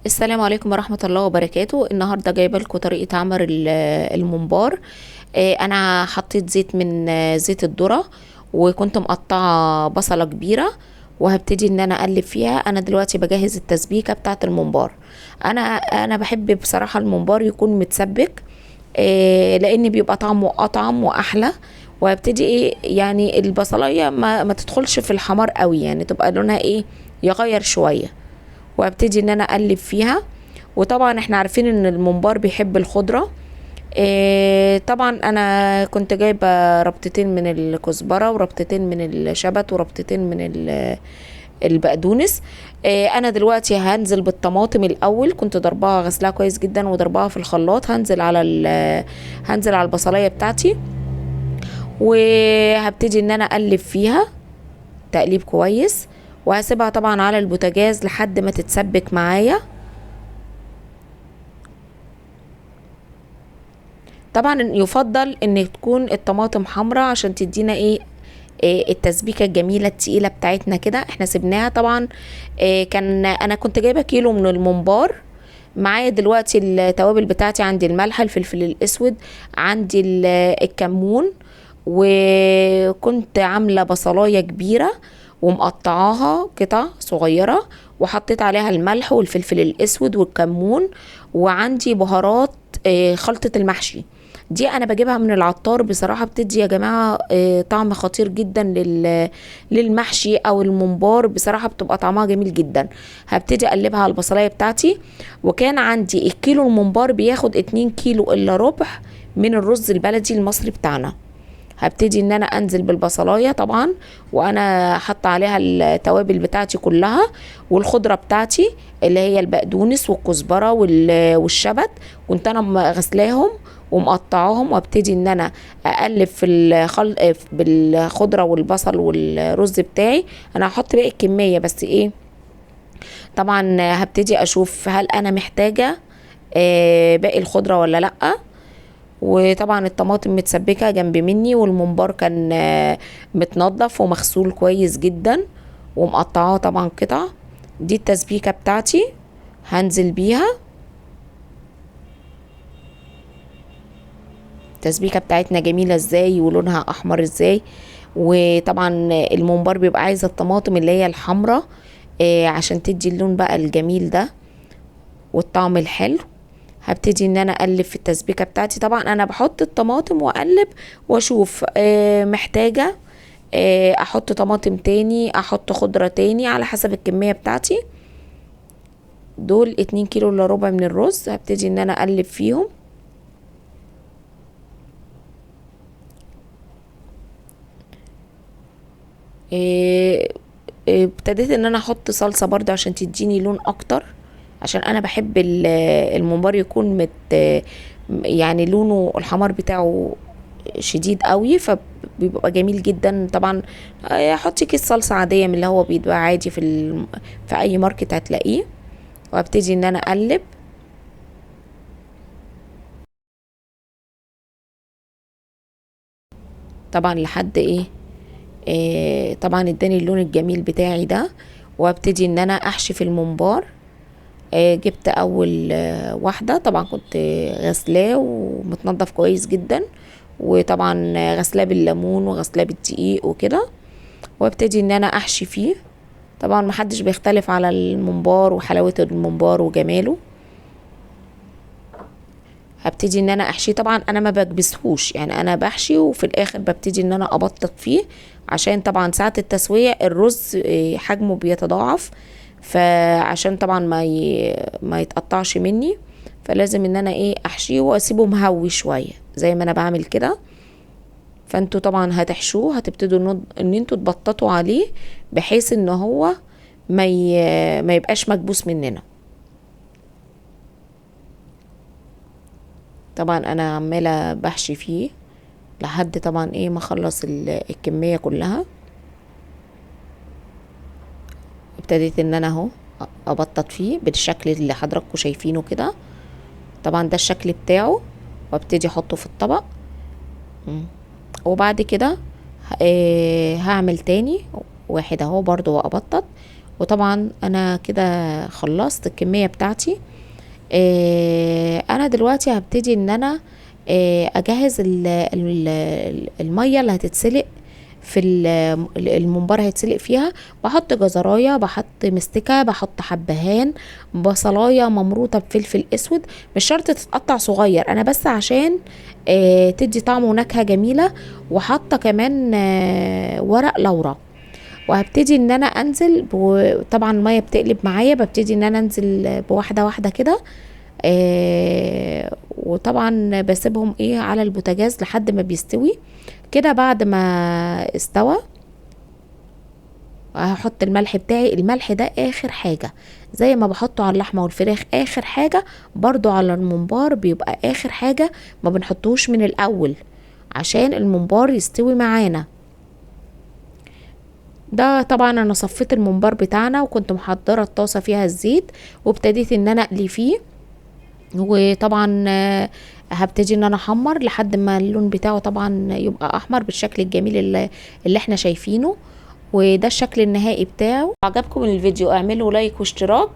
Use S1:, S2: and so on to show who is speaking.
S1: السلام عليكم ورحمة الله وبركاته. النهاردة جايبة لكم طريقة عمل الممبار. أنا حطيت زيت من زيت الذرة، وكنت مقطعة بصلة كبيرة، وهبتدي ان انا اقلب فيها. انا دلوقتي بجهز التسبيكة بتاعة الممبار. انا بحب بصراحة الممبار يكون متسبك، لان بيبقى طعمه اطعم واحلى. وهبتدي ايه يعني البصلايه ما تدخلش في الحمار قوي، يعني تبقى لونها ايه، يغير شويه. وابتدي ان انا اقلب فيها. وطبعا احنا عارفين ان الممبار بيحب الخضرة. طبعا انا كنت جايبة ربطتين من الكزبرة وربطتين من الشبت وربطتين من البقدونس. انا دلوقتي هنزل بالطماطم الاول، كنت ضربها غسلها كويس جدا وضربها في الخلاط. هنزل على البصلايه بتاعتي، وهبتدي ان انا اقلب فيها تقليب كويس، وهسيبها طبعا على البوتاجاز لحد ما تتسبك معايا. طبعا يفضل ان تكون الطماطم حمراء عشان تدينا إيه التسبيكه الجميله التقيله بتاعتنا كده. احنا سيبناها طبعا. كان انا كنت جايبه كيلو من الممبار. معايا دلوقتي التوابل بتاعتي، عندي الملح، الفلفل الاسود، عندي الكمون، وكنت عامله بصلايه كبيره ومقطعاها قطع صغيره، وحطيت عليها الملح والفلفل الاسود والكمون. وعندي بهارات خلطه المحشي، دي انا بجيبها من العطار. بصراحه بتدي يا جماعه طعم خطير جدا للمحشي او الممبار. بصراحه بتبقى طعمها جميل جدا. هبتدي اقلبها على البصلايه بتاعتي. وكان عندي الكيلو الممبار بياخد 2 كيلو الا ربع من الرز البلدي المصري بتاعنا. هبتدي ان انا انزل بالبصلايه طبعا، وانا حاطه عليها التوابل بتاعتي كلها، والخضره بتاعتي اللي هي البقدونس والكزبره والشبت، كنت انا غسلاهم ومقطعاهم. وابتدي ان انا اقلب في بالخضره والبصل والرز بتاعي. انا هحط باقي الكميه بس ايه، طبعا هبتدي اشوف هل انا محتاجه باقي الخضره ولا لا. وطبعا الطماطم متسبكه جنب مني، والممبار كان متنضف ومغسول كويس جدا، ومقطعاه طبعا قطع. دي التسبيكه بتاعتي هنزل بيها. التسبيكه بتاعتنا جميله ازاي ولونها احمر ازاي. وطبعا الممبار بيبقى عايزه الطماطم اللي هي الحمراء عشان تدي اللون بقى الجميل ده والطعم الحلو. هبتدي ان انا اقلب في التسبيكه بتاعتي. طبعا انا بحط الطماطم واقلب واشوف محتاجه احط طماطم تاني، احط خضره تاني على حسب الكميه بتاعتي. دول 2 كيلو الا ربع من الرز. هبتدي ان انا اقلب فيهم. آه، ابتديت ان انا احط صلصه برضه عشان تديني لون اكتر، عشان انا بحب الممبار يكون يعني لونه الحمار بتاعه شديد قوي، فبيبقى جميل جدا. طبعا حطي كيس صلصه عاديه من اللي هو بيبقى عادي في اي ماركت هتلاقيه. وابتدي ان انا اقلب. طبعا لحد ايه طبعا اداني اللون الجميل بتاعي ده. وابتدي ان انا احشي في الممبار. جبت اول واحده، طبعا كنت غسلاه ومتنضف كويس جدا، وطبعا غسلاه بالليمون وغسلاه بالدقيق وكده. وابتدي ان انا احشي فيه. طبعا محدش بيختلف على الممبار وحلاوه الممبار وجماله. هبتدي ان انا احشيه. طبعا انا ما بكبسهوش، يعني انا بحشي وفي الاخر ببتدي ان انا ابطط فيه، عشان طبعا ساعة التسوية الرز حجمه بيتضاعف، فعشان طبعا ما يتقطعش مني. فلازم ان انا احشيه واسيبه مهوي شوية زي ما انا بعمل كده. فانتوا طبعا هتحشوه، هتبتدوا ان انتوا تبططوا عليه بحيث ان هو ما يبقاش مكبوس مننا. طبعا انا عمالة بحشي فيه لحد طبعا ما اخلص الكمية كلها. ابتديت ان انا اهو ابطط فيه بالشكل اللي حضراتكم شايفينه كده. طبعا ده الشكل بتاعه. وابتدي احطه في الطبق. وبعد كده هعمل تاني واحد اهو برضو وابطط. وطبعا انا كده خلصت الكمية بتاعتي. انا دلوقتي هبتدي ان انا اجهز المية اللي هتتسلق في الممبار هيتسلق فيها. بحط جزرايه، بحط مستكه، بحط حبهان، بصلايه ممروطه بفلفل اسود. مش شرط تتقطع صغير، انا بس عشان تدي طعم ونكهه جميله. وحاطه كمان ورق لورا. وهبتدي ان انا انزل طبعا الميه بتقلب معايا، ببتدي ان انا انزل بواحده واحده كده. وطبعا بسيبهم على البوتاجاز لحد ما بيستوي كده. بعد ما استوى هحط الملح بتاعي. الملح ده اخر حاجة، زي ما بحطه على اللحمة والفراخ اخر حاجة، برضو على الممبار بيبقى اخر حاجة. ما بنحطوش من الاول عشان الممبار يستوي معانا. ده طبعا انا صفيت الممبار بتاعنا، وكنت محضرة الطاسة فيها الزيت، وابتديت ان انا اقلي فيه. وطبعا هبتدي ان انا احمر لحد ما اللون بتاعه طبعا يبقى احمر بالشكل الجميل اللي احنا شايفينه. وده الشكل النهائي بتاعه. عجبكم الفيديو اعملوا لايك واشتراك